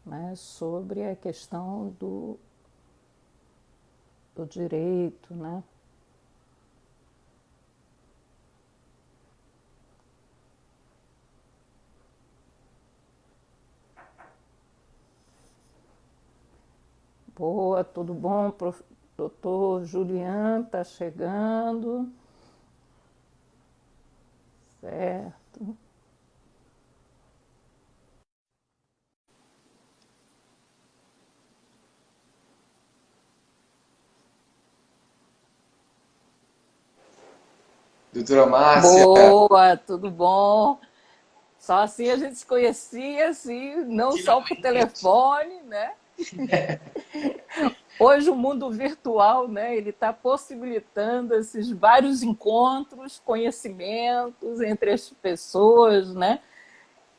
né, sobre a questão do direito, né? Boa, tudo bom? Doutor Julian está chegando. Certo. Doutora Márcia, Boa, tudo bom? Só assim a gente se conhecia, assim, não só por finalmente. telefone, né? Hoje o mundo virtual, né, ele está possibilitando esses vários encontros, conhecimentos entre as pessoas, né?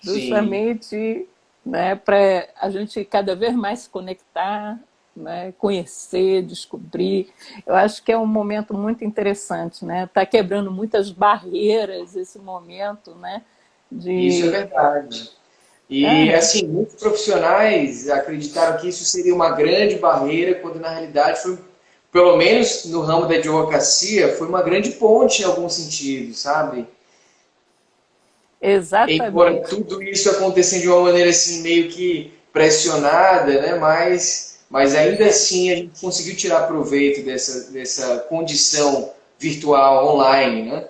Sim, Justamente, né, para a gente cada vez mais se conectar, né, conhecer, descobrir. Eu acho que é um momento muito interessante, né? Está quebrando muitas barreiras esse momento, né? isso é De, verdade. E, aham, assim, muitos profissionais acreditaram que isso seria uma grande barreira, quando na realidade foi, pelo menos no ramo da advocacia, foi uma grande ponte em algum sentido, sabe? Embora exatamente. tudo isso acontecendo de uma maneira assim meio que pressionada, né? Mas ainda assim a gente conseguiu tirar proveito dessa condição virtual online, né?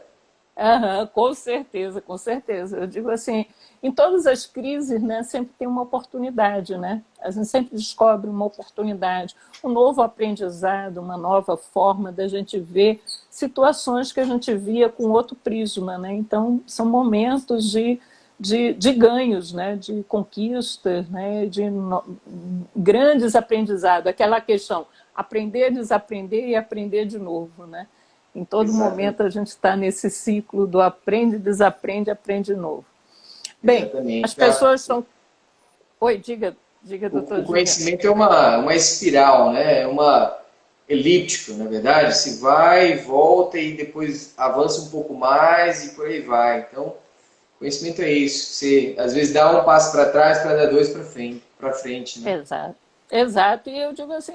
Aham, com certeza, com certeza. Eu digo assim, em todas as crises, né, sempre tem uma oportunidade, né? A gente sempre descobre uma oportunidade, um novo aprendizado, uma nova forma da gente ver situações que a gente via com outro prisma, né? Então, são momentos de ganhos, né? De conquistas, né? Grandes aprendizados. Aquela questão, aprender, desaprender e aprender de novo, né? Em todo Exatamente. momento a gente está nesse ciclo do aprende, desaprende, aprende de novo. Bem, as Exatamente. pessoas estão... Oi, diga, O doutor Juliano. conhecimento é uma espiral, né? É uma elíptico, na verdade. Se vai, volta e depois avança um pouco mais e por aí vai. Então, conhecimento é isso. Você às vezes dá um passo para trás para dar dois para frente, né? Exato, exato. E eu digo assim,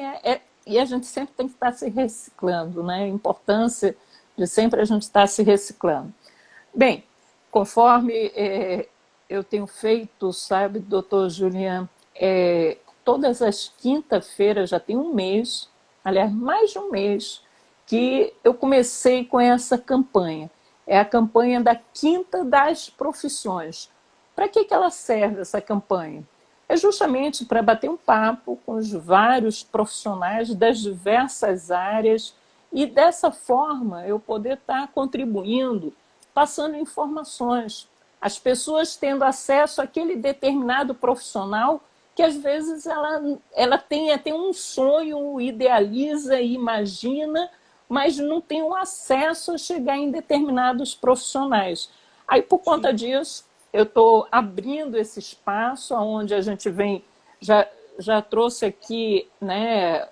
e a gente sempre tem que estar se reciclando, né? A importância de sempre a gente estar se reciclando. Bem, conforme eu tenho feito, sabe, doutor Julian, todas as quinta-feiras, já tem um mês, aliás, mais de um mês, que eu comecei com essa campanha. É a campanha da Quinta das Profissões. Para que ela serve, essa campanha? É justamente para bater um papo com os vários profissionais das diversas áreas e, dessa forma, eu poder estar contribuindo, passando informações. As pessoas tendo acesso àquele determinado profissional que, às vezes, ela tem até um sonho, idealiza e imagina, mas não tem o acesso a chegar em determinados profissionais. Aí, por conta Sim. disso, eu estou abrindo esse espaço onde a gente vem, já, já trouxe aqui, né,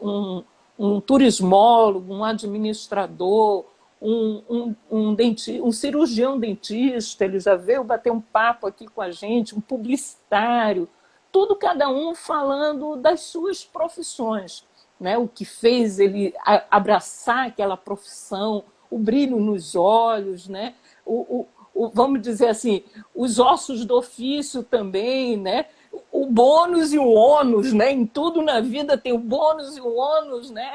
um turismólogo, um administrador, um cirurgião dentista, ele já veio bater um papo aqui com a gente, um publicitário, tudo cada um falando das suas profissões, né? O que fez ele abraçar aquela profissão, o brilho nos olhos, né? Vamos dizer assim, os ossos do ofício também, né? O bônus e o ônus, né? Em tudo na vida tem o bônus e o ônus, né?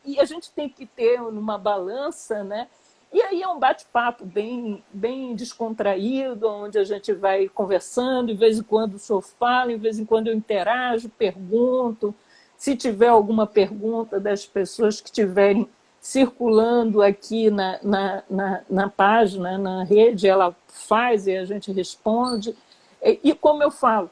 E a gente tem que ter numa balança, né? E aí é um bate-papo bem descontraído, onde a gente vai conversando, de vez em quando o senhor fala, de vez em quando eu interajo, pergunto. Se tiver alguma pergunta das pessoas que tiverem circulando aqui na página, na rede, ela faz e a gente responde. E como eu falo,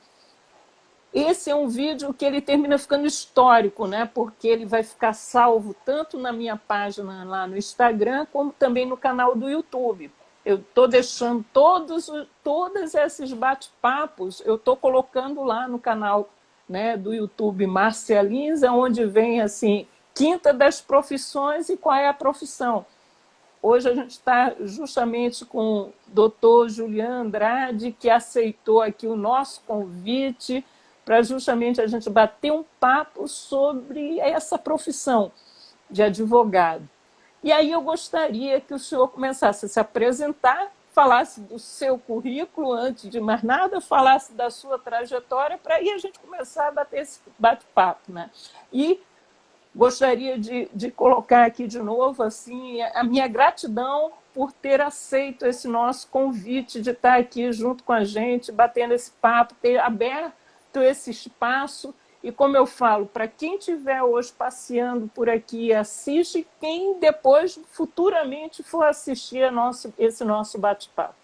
esse é um vídeo que ele termina ficando histórico, né? Porque ele vai ficar salvo tanto na minha página lá no Instagram, como também no canal do YouTube. Eu estou deixando todos esses bate-papos, eu estou colocando lá no canal, né, do YouTube Márcia Lins, onde vem assim, Quinta das Profissões e qual é a profissão. Hoje a gente está justamente com o doutor Julian Andrade, que aceitou aqui o nosso convite para justamente a gente bater um papo sobre essa profissão de advogado. E aí eu gostaria que o senhor começasse a se apresentar, falasse do seu currículo, antes de mais nada, falasse da sua trajetória, para aí a gente começar a bater esse bate-papo, né? E gostaria de colocar aqui de novo assim, a minha gratidão por ter aceito esse nosso convite de estar aqui junto com a gente, batendo esse papo, ter aberto esse espaço. E como eu falo, para quem estiver hoje passeando por aqui, assiste, quem depois, futuramente, for assistir esse nosso bate-papo.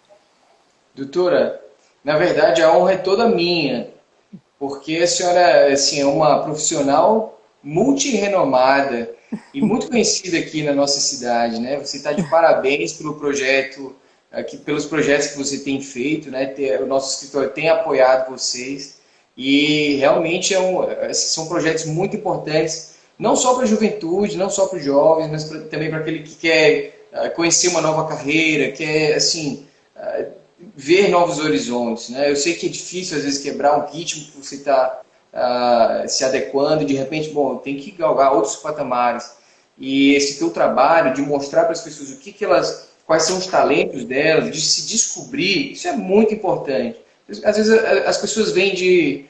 Doutora, na verdade a honra é toda minha, porque a senhora assim, é uma profissional multirenomada e muito conhecida aqui na nossa cidade, né? Você está de parabéns pelo projeto, aqui, pelos projetos que você tem feito, né? O nosso escritório tem apoiado vocês e realmente são projetos muito importantes, não só para a juventude, não só para os jovens, mas também para aquele que quer conhecer uma nova carreira, quer assim ver novos horizontes, né? Eu sei que é difícil às vezes quebrar um ritmo que você está se adequando e de repente, bom, tem que galgar outros patamares. E esse teu trabalho de mostrar para as pessoas o que elas, quais são os talentos delas, de se descobrir, isso é muito importante. Às vezes as pessoas vêm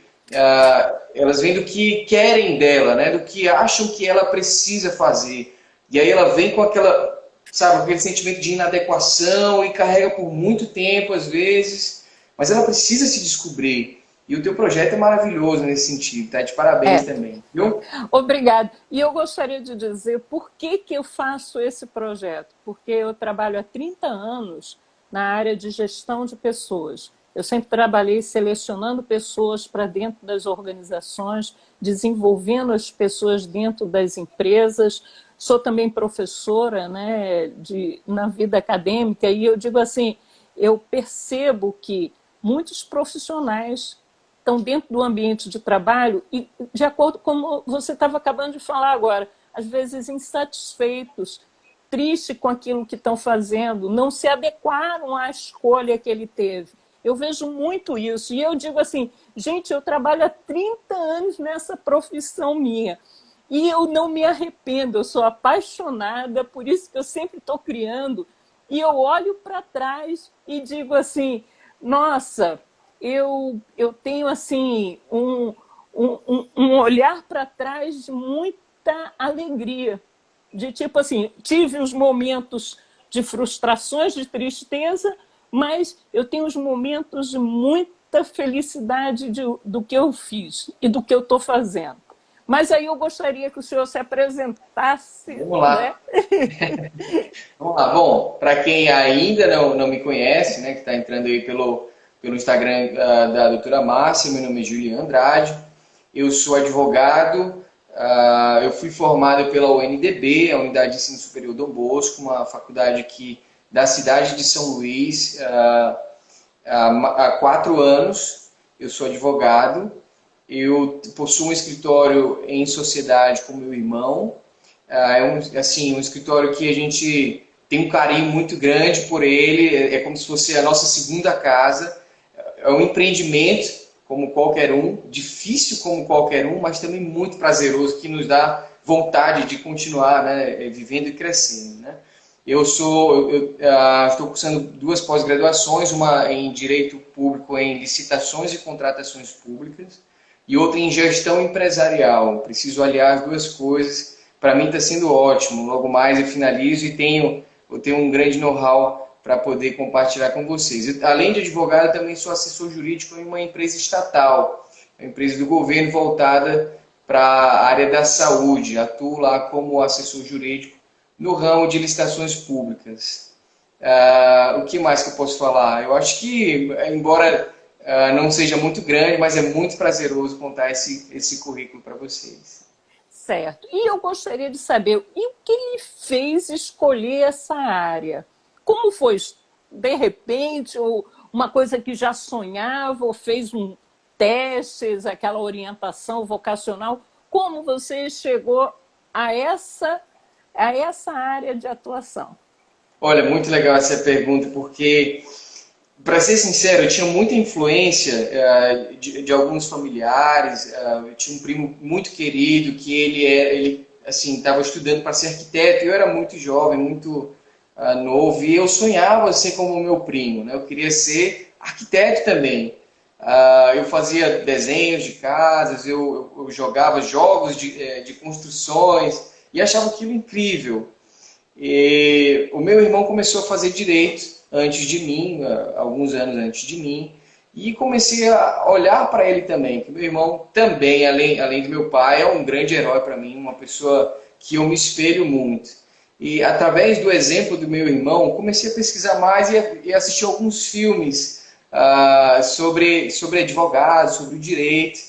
elas vêm do que querem dela, né? Do que acham que ela precisa fazer. E aí ela vem com aquele sentimento de inadequação e carrega por muito tempo, às vezes, mas ela precisa se descobrir. E o teu projeto é maravilhoso nesse sentido, tá? De parabéns também, viu? Obrigada. E eu gostaria de dizer por que eu faço esse projeto. Porque eu trabalho há 30 anos na área de gestão de pessoas. Eu sempre trabalhei selecionando pessoas para dentro das organizações, desenvolvendo as pessoas dentro das empresas. Sou também professora, né, na vida acadêmica, e eu digo assim, eu percebo que muitos profissionais estão dentro do ambiente de trabalho e, de acordo com como você estava acabando de falar agora, às vezes insatisfeitos, tristes com aquilo que estão fazendo, não se adequaram à escolha que ele teve. Eu vejo muito isso. E eu digo assim, gente, eu trabalho há 30 anos nessa profissão minha. E eu não me arrependo, eu sou apaixonada, por isso que eu sempre estou criando. E eu olho para trás e digo assim, nossa, eu tenho assim um olhar para trás de muita alegria. De tipo assim, tive os momentos de frustrações, de tristeza, mas eu tenho os momentos de muita felicidade do que eu fiz e do que eu estou fazendo. Mas aí eu gostaria que o senhor se apresentasse. Vamos lá. Né? Vamos lá. Bom, para quem ainda não me conhece, né, que está entrando aí pelo Instagram da doutora Márcia, meu nome é Juliano Andrade, eu sou advogado, eu fui formado pela UNDB, a Unidade de Ensino Superior Dom Bosco, uma faculdade aqui da cidade de São Luís, há 4 anos. Eu sou advogado, eu possuo um escritório em sociedade com meu irmão, um escritório que a gente tem um carinho muito grande por ele, é como se fosse a nossa segunda casa, é um empreendimento como qualquer um, difícil como qualquer um, mas também muito prazeroso, que nos dá vontade de continuar, né, vivendo e crescendo, né? Eu estou cursando 2 pós-graduações, uma em Direito Público em Licitações e Contratações Públicas e outra em Gestão Empresarial. Preciso aliar as 2 coisas. Para mim está sendo ótimo. Logo mais eu finalizo e eu tenho um grande know-how para poder compartilhar com vocês. Além de advogado, também sou assessor jurídico em uma empresa estatal, uma empresa do governo voltada para a área da saúde. Atuo lá como assessor jurídico no ramo de licitações públicas. O que mais que eu posso falar? Eu acho que, embora não seja muito grande, mas é muito prazeroso contar esse currículo para vocês. Certo. E eu gostaria de saber o que lhe fez escolher essa área? Como foi? De repente, ou uma coisa que já sonhava, ou fez um teste, aquela orientação vocacional? Como você chegou a essa área de atuação? Olha, muito legal essa pergunta, porque Para ser sincero, eu tinha muita influência de alguns familiares. Eu tinha um primo muito querido que ele assim, estava estudando para ser arquiteto. Eu era muito jovem, muito novo, e eu sonhava ser como o meu primo, né? Eu queria ser arquiteto também. Eu fazia desenhos de casas, eu jogava jogos de construções e achava aquilo incrível. E o meu irmão começou a fazer direito antes de mim, alguns anos antes de mim, e comecei a olhar para ele também, que meu irmão também, além do meu pai, é um grande herói para mim, uma pessoa que eu me espelho muito. E através do exemplo do meu irmão, comecei a pesquisar mais e assistir alguns filmes sobre advogados, sobre o direito.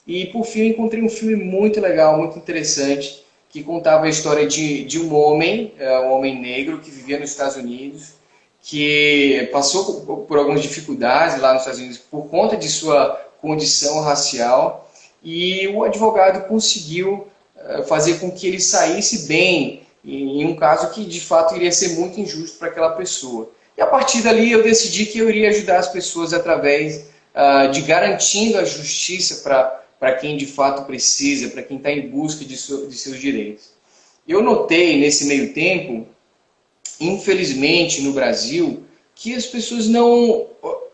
E por fim encontrei um filme muito legal, muito interessante, que contava a história de um homem negro que vivia nos Estados Unidos, que passou por algumas dificuldades lá nos Estados Unidos por conta de sua condição racial, e o advogado conseguiu fazer com que ele saísse bem em um caso que de fato iria ser muito injusto para aquela pessoa. E a partir dali eu decidi que eu iria ajudar as pessoas através de garantindo a justiça para quem de fato precisa, para quem está em busca de seus direitos. Eu notei nesse meio tempo, infelizmente no Brasil, que as pessoas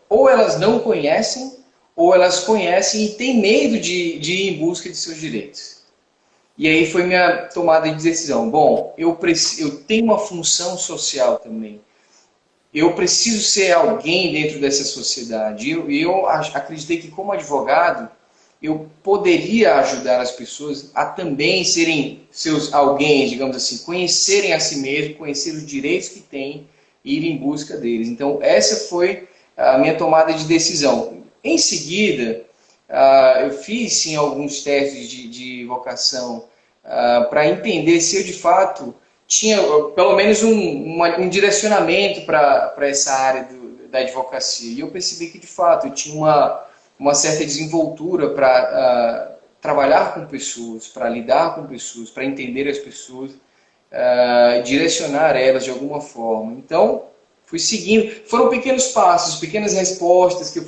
ou elas não conhecem, ou elas conhecem e têm medo de ir em busca de seus direitos. E aí foi minha tomada de decisão. Bom, eu tenho uma função social também. Eu preciso ser alguém dentro dessa sociedade. E eu acreditei que como advogado, eu poderia ajudar as pessoas a também serem seus alguém, digamos assim, conhecerem a si mesmo, conhecer os direitos que têm e ir em busca deles. Então, essa foi a minha tomada de decisão. Em seguida, eu fiz sim alguns testes de vocação para entender se eu de fato tinha pelo menos um direcionamento para essa área da advocacia. E eu percebi que de fato eu tinha uma certa desenvoltura para trabalhar com pessoas, para lidar com pessoas, para entender as pessoas, direcionar elas de alguma forma. Então, fui seguindo. Foram pequenos passos, pequenas respostas que eu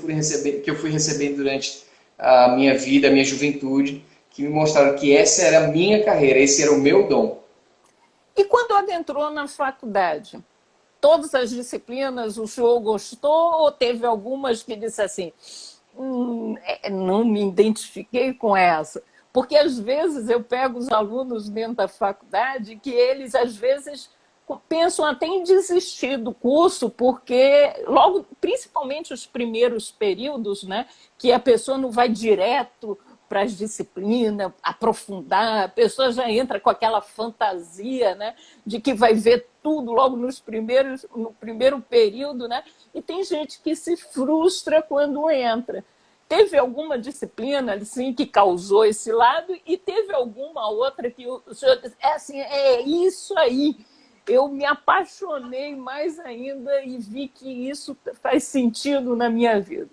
fui recebendo durante a minha vida, a minha juventude, que me mostraram que essa era a minha carreira, esse era o meu dom. E quando adentrou na faculdade? Todas as disciplinas o senhor gostou ou teve algumas que disse assim, não me identifiquei com essa? Porque às vezes eu pego os alunos dentro da faculdade que eles às vezes pensam até em desistir do curso, porque logo, principalmente os primeiros períodos, né, que a pessoa não vai direto para as disciplinas, aprofundar, a pessoa já entra com aquela fantasia, né, de que vai ver tudo logo no primeiro período, né, e tem gente que se frustra quando entra. Teve alguma disciplina assim, que causou esse lado e teve alguma outra que o senhor disse, assim, é isso aí. Eu me apaixonei mais ainda e vi que isso faz sentido na minha vida.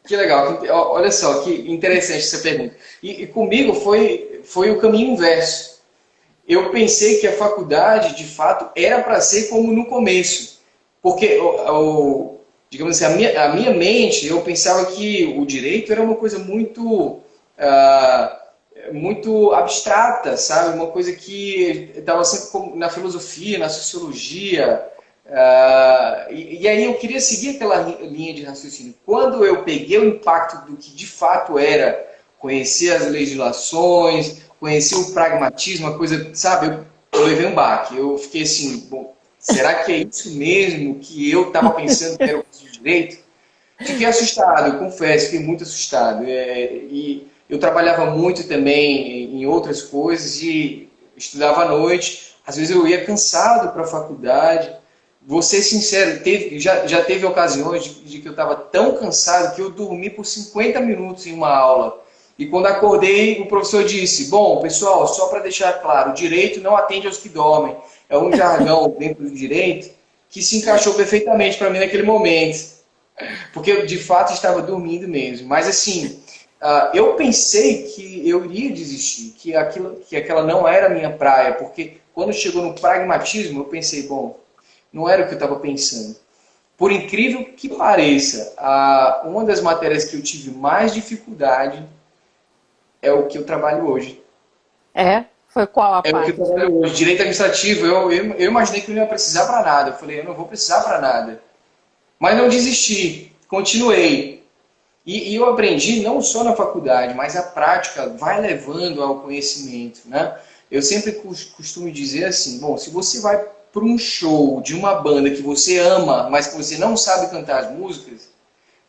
Que legal, olha só, que interessante essa pergunta. E comigo foi o caminho inverso. Eu pensei que a faculdade, de fato, era para ser como no começo. Porque, digamos assim, a minha mente, eu pensava que o direito era uma coisa muito abstrata, sabe? Uma coisa que estava sempre na filosofia, na sociologia. E aí eu queria seguir aquela linha de raciocínio. Quando eu peguei o impacto do que de fato era conhecer as legislações, conhecer o pragmatismo, a coisa, sabe? Eu levei um baque. Eu fiquei assim, bom, será que é isso mesmo que eu estava pensando que era o curso de direito? Fiquei assustado, eu confesso, fiquei muito assustado. E eu trabalhava muito também em outras coisas e estudava à noite. Às vezes eu ia cansado para a faculdade. Vou ser sincero, já teve ocasiões de que eu estava tão cansado que eu dormi por 50 minutos em uma aula. E quando acordei, o professor disse, bom, pessoal, só para deixar claro, o direito não atende aos que dormem. É um jargão dentro do direito que se encaixou perfeitamente para mim naquele momento. Porque eu, de fato, estava dormindo mesmo. Mas, assim, eu pensei que eu iria desistir, que aquela não era a minha praia. Porque quando chegou no pragmatismo, eu pensei, bom, não era o que eu estava pensando. por incrível que pareça, uma das matérias que eu tive mais dificuldade é o que eu trabalho hoje. Foi qual a É o que eu parte? trabalho hoje. Direito administrativo, eu imaginei que eu não ia precisar para nada. Eu falei, eu não vou precisar para nada. Mas não desisti, continuei. E eu aprendi não só na faculdade, mas a prática vai levando ao conhecimento, né? Eu sempre costumo dizer assim, bom, se você vai para um show de uma banda que você ama, mas que você não sabe cantar as músicas,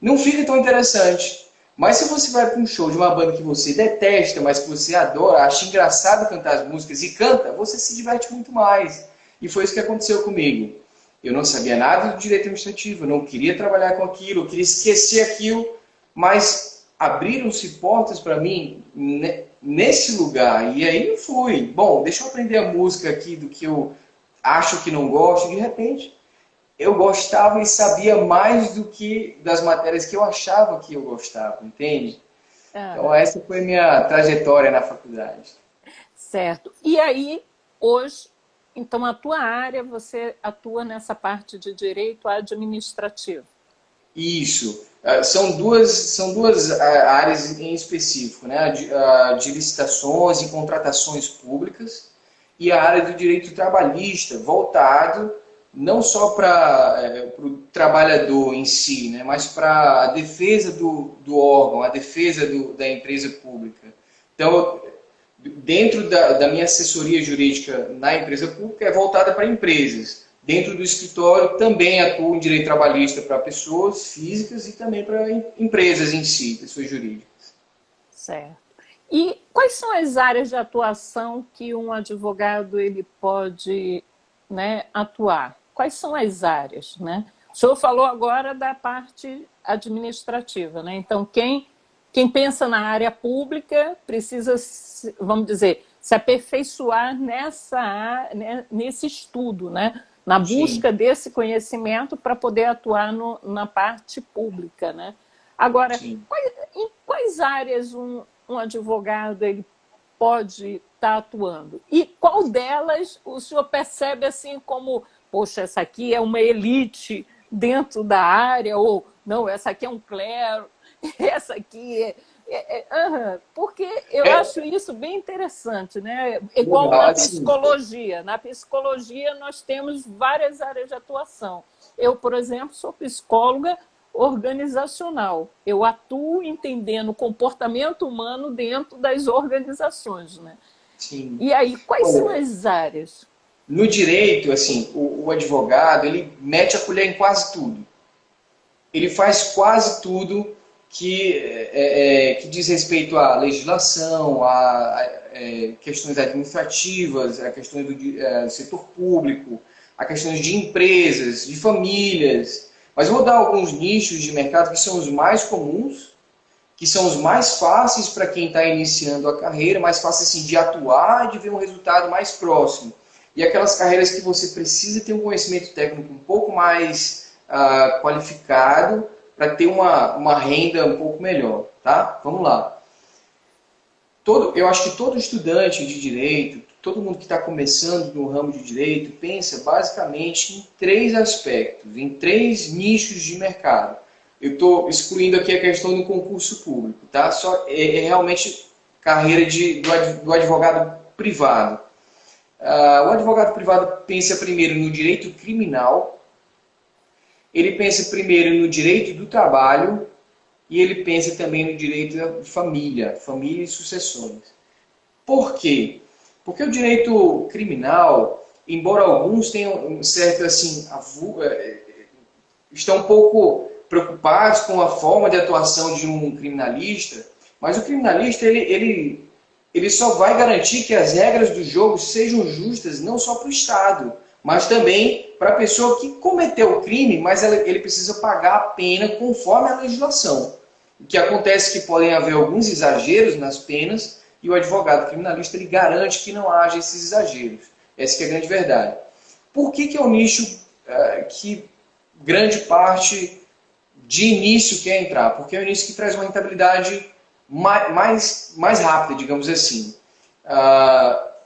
não fica tão interessante. Mas se você vai para um show de uma banda que você detesta, mas que você adora, acha engraçado cantar as músicas e canta, você se diverte muito mais. E foi isso que aconteceu comigo. Eu não sabia nada do direito administrativo, eu não queria trabalhar com aquilo, eu queria esquecer aquilo, mas abriram-se portas para mim nesse lugar. E aí eu fui. Bom, deixa eu aprender a música aqui do que eu acho que não gosto. De repente, eu gostava e sabia mais do que das matérias que eu achava que eu gostava, entende? Então Aham, essa foi a minha trajetória na faculdade. certo. E aí, hoje, então a tua área, você atua nessa parte de direito administrativo. Isso. São duas áreas em específico, né? A de licitações e contratações públicas e a área do direito trabalhista, voltado não só para o trabalhador em si, né? Mas para a defesa do órgão, a defesa da empresa pública. Então, dentro da minha assessoria jurídica na empresa pública, é voltada para empresas. Dentro do escritório, também atuo em direito trabalhista para pessoas físicas e também para empresas em si, pessoas jurídicas. Certo. E quais são as áreas de atuação que um advogado ele pode, né, atuar? Quais são as áreas, né? O senhor falou agora da parte administrativa, né? Então, quem pensa na área pública precisa, vamos dizer, se aperfeiçoar nesse estudo, né? Na Sim, busca desse conhecimento para poder atuar na parte pública, né? Agora, sim. em quais áreas um advogado ele pode estar atuando? E qual delas o senhor percebe assim como, poxa, essa aqui é uma elite dentro da área, ou não, essa aqui é um clero, essa aqui porque eu É, acho isso bem interessante, né? Igual legal, na assim, psicologia. Na psicologia nós temos várias áreas de atuação. Eu, por exemplo, sou psicóloga organizacional. Eu atuo entendendo o comportamento humano dentro das organizações, né? sim. E aí, quais são Olha, as áreas? no direito, assim, o advogado, ele mete a colher em quase tudo. Ele faz quase tudo que diz respeito à legislação, a questões administrativas, a questões do setor público, a questões de empresas, de famílias. Mas eu vou dar alguns nichos de mercado que são os mais comuns, que são os mais fáceis para quem está iniciando a carreira, mais fáceis assim, de atuar e de ver um resultado mais próximo. E aquelas carreiras que você precisa ter um conhecimento técnico um pouco mais qualificado para ter uma renda um pouco melhor, tá? Vamos lá. Eu acho que todo estudante de direito, todo mundo que está começando no ramo de direito, pensa basicamente em três aspectos, em três nichos de mercado. Eu estou excluindo aqui a questão do concurso público, tá? É realmente carreira do advogado privado. O advogado privado pensa primeiro no direito criminal, ele pensa primeiro no direito do trabalho e ele pensa também no direito da família, família e sucessões. Por quê? Porque o direito criminal, embora alguns tenham um certo assim, estão um pouco preocupados com a forma de atuação de um criminalista, mas o criminalista ele só vai garantir que as regras do jogo sejam justas não só para o Estado, mas também para a pessoa que cometeu o crime, mas ele precisa pagar a pena conforme a legislação. O que acontece é que podem haver alguns exageros nas penas e o advogado criminalista ele garante que não haja esses exageros. Essa que é a grande verdade. Por que é um nicho que grande parte de início quer entrar? Porque é um início que traz uma rentabilidade mais rápida, digamos assim.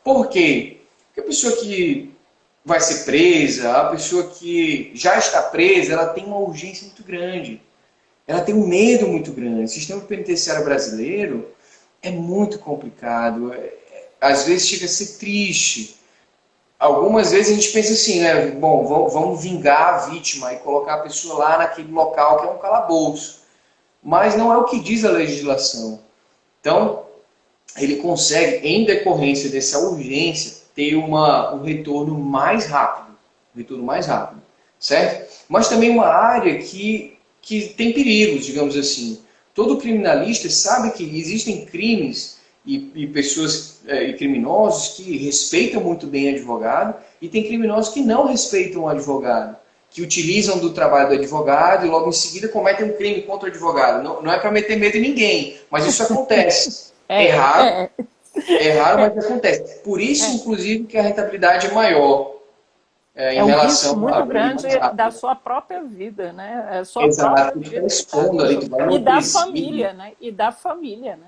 Por quê? Porque a pessoa que vai ser presa, a pessoa que já está presa, ela tem uma urgência muito grande. Ela tem um medo muito grande. O sistema penitenciário brasileiro é muito complicado. Às vezes chega a ser triste. Algumas vezes a gente pensa assim, né? Bom, vamos vingar a vítima e colocar a pessoa lá naquele local que é um calabouço. Mas não é o que diz a legislação. Então, ele consegue, em decorrência dessa urgência, ter um retorno mais rápido. Um retorno mais rápido, certo? Mas também uma área que tem perigos, digamos assim. Todo criminalista sabe que existem crimes e pessoas e criminosos que respeitam muito bem o advogado e tem criminosos que não respeitam o advogado, que utilizam do trabalho do advogado e logo em seguida cometem um crime contra o advogado. Não é para meter medo em ninguém, mas isso acontece. É raro, mas acontece. Por isso, inclusive, que a rentabilidade é maior em um relação risco muito a grande da sua própria vida, né? A sua Exato, própria tu está vida. expondo ali, tu vai E no da presídio. família, né? E da família, né?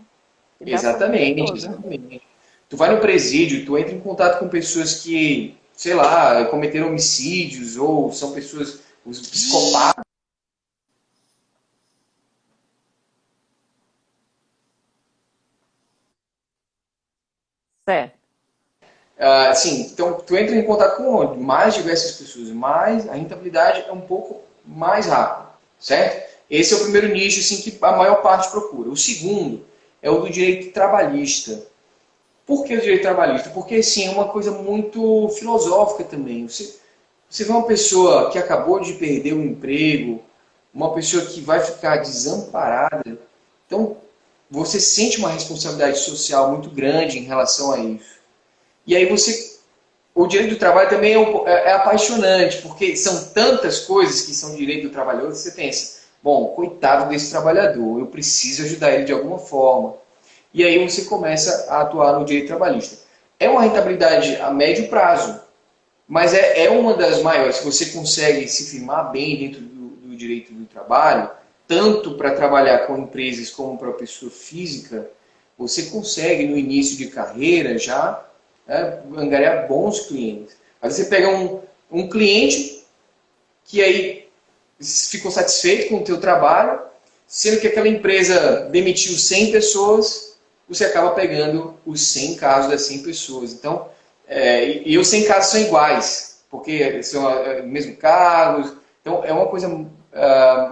E da família Exatamente, toda. exatamente. Tu vai no presídio, tu entra em contato com pessoas que, sei lá, cometeram homicídios ou são pessoas, os psicopatas. Certo. Assim, então, tu entra em contato com mais diversas pessoas, mas a rentabilidade é um pouco mais rápida, certo? Esse é o primeiro nicho assim, que a maior parte procura. O segundo é o do direito trabalhista. Por que o direito trabalhista? Porque, sim, é uma coisa muito filosófica também. Você vê uma pessoa que acabou de perder um emprego, uma pessoa que vai ficar desamparada, então você sente uma responsabilidade social muito grande em relação a isso. E aí o direito do trabalho também é apaixonante, porque são tantas coisas que são direito do trabalhador que você pensa, bom, coitado desse trabalhador, eu preciso ajudar ele de alguma forma. E aí você começa a atuar no direito trabalhista. É uma rentabilidade a médio prazo, mas é uma das maiores. Se você consegue se firmar bem dentro do direito do trabalho, tanto para trabalhar com empresas como para pessoa física, você consegue no início de carreira já angariar bons clientes. Aí você pega um cliente que aí ficou satisfeito com o teu trabalho, sendo que aquela empresa demitiu 100 pessoas, você acaba pegando os 100 casos das 100 pessoas. Então, e os 100 casos são iguais, porque são mesmo cargos. Então, é uma coisa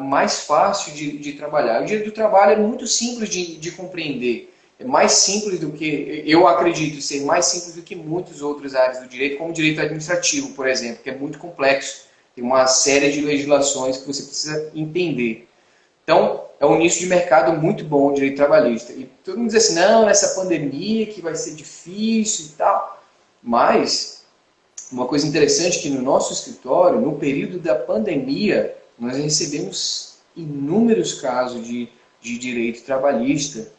mais fácil de trabalhar. O direito do trabalho é muito simples de compreender. É mais simples do que, eu acredito ser mais simples do que muitas outras áreas do direito, como o direito administrativo, por exemplo, que é muito complexo. Tem uma série de legislações que você precisa entender. Então, é um nicho de mercado muito bom o direito trabalhista. E todo mundo diz assim, não, nessa pandemia que vai ser difícil e tal. Mas, uma coisa interessante é que no nosso escritório, no período da pandemia, nós recebemos inúmeros casos de direito trabalhista,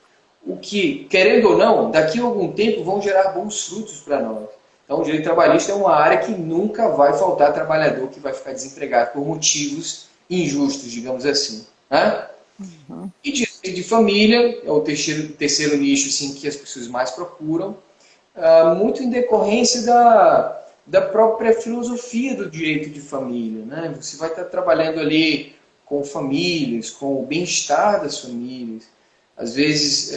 o que, querendo ou não, daqui a algum tempo vão gerar bons frutos para nós. Então, o direito trabalhista é uma área que nunca vai faltar trabalhador que vai ficar desempregado por motivos injustos, digamos assim. Né? Uhum. E direito de família é o terceiro nicho assim, que as pessoas mais procuram, muito em decorrência da própria filosofia do direito de família. Né? Você vai estar trabalhando ali com famílias, com o bem-estar das famílias. Às vezes,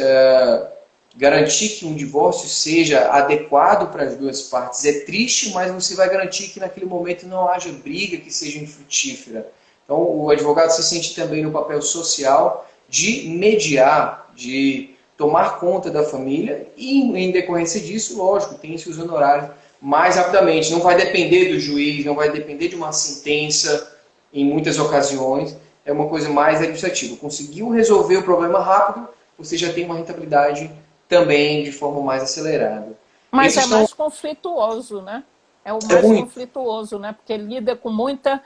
garantir que um divórcio seja adequado para as duas partes é triste, mas você vai garantir que naquele momento não haja briga que seja infrutífera. Então, o advogado se sente também no papel social de mediar, de tomar conta da família e, em decorrência disso, lógico, tem seus honorários mais rapidamente. Não vai depender do juiz, não vai depender de uma sentença em muitas ocasiões. É uma coisa mais administrativa. Conseguiu resolver o problema rápido, você já tem uma rentabilidade também de forma mais acelerada. Mas Esses é estão... mais conflituoso, né? É o mais muito. conflituoso, né? Porque lida com muita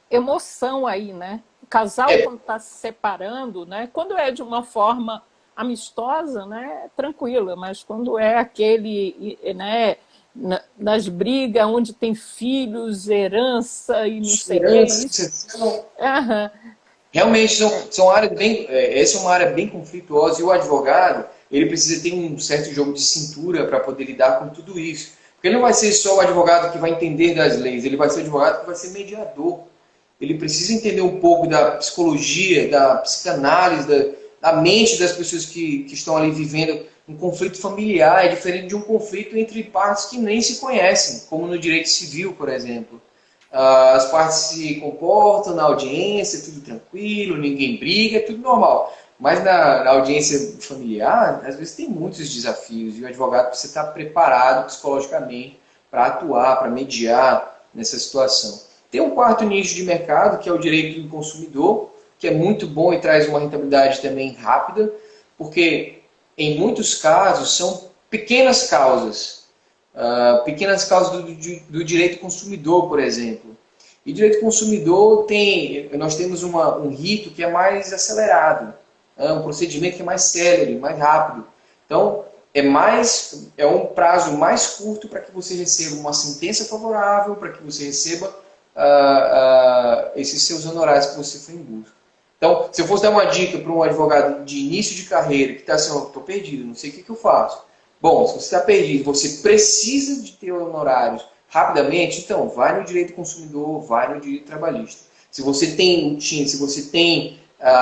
emoção aí, né? O casal, É, quando está se separando, né? Quando é de uma forma amistosa, né? É tranquila, mas quando é aquele, né? Nas brigas, onde tem filhos, herança e não sei o que, segurança, isso. sucessão. Aham, Realmente são áreas bem, essa é uma área bem conflituosa e o advogado ele precisa ter um certo jogo de cintura para poder lidar com tudo isso, Porque ele não vai ser só o advogado que vai entender das leis, ele vai ser o advogado que vai ser mediador. Ele precisa entender um pouco da psicologia, da psicanálise, da mente das pessoas que estão ali vivendo um conflito familiar. É diferente de um conflito entre partes que nem se conhecem, como no direito civil, por exemplo. As partes se comportam na audiência, tudo tranquilo, ninguém briga, tudo normal. Mas na audiência familiar, às vezes tem muitos desafios e o advogado precisa estar preparado psicologicamente para atuar, para mediar nessa situação. Tem um quarto nicho de mercado, que é o direito do consumidor, que é muito bom e traz uma rentabilidade também rápida, porque em muitos casos são pequenas causas do direito consumidor, por exemplo. E direito consumidor nós temos um rito que é mais acelerado, um procedimento que é mais célere, mais rápido. Então, é um prazo mais curto para que você receba uma sentença favorável, para que você receba esses seus honorários que você foi em busca. Então, se eu fosse dar uma dica para um advogado de início de carreira, que está assim, estou perdido, não sei o que eu faço. Bom, se você está perdido, você precisa de ter honorários rapidamente, então vai no direito consumidor, vai no direito trabalhista. Se você tem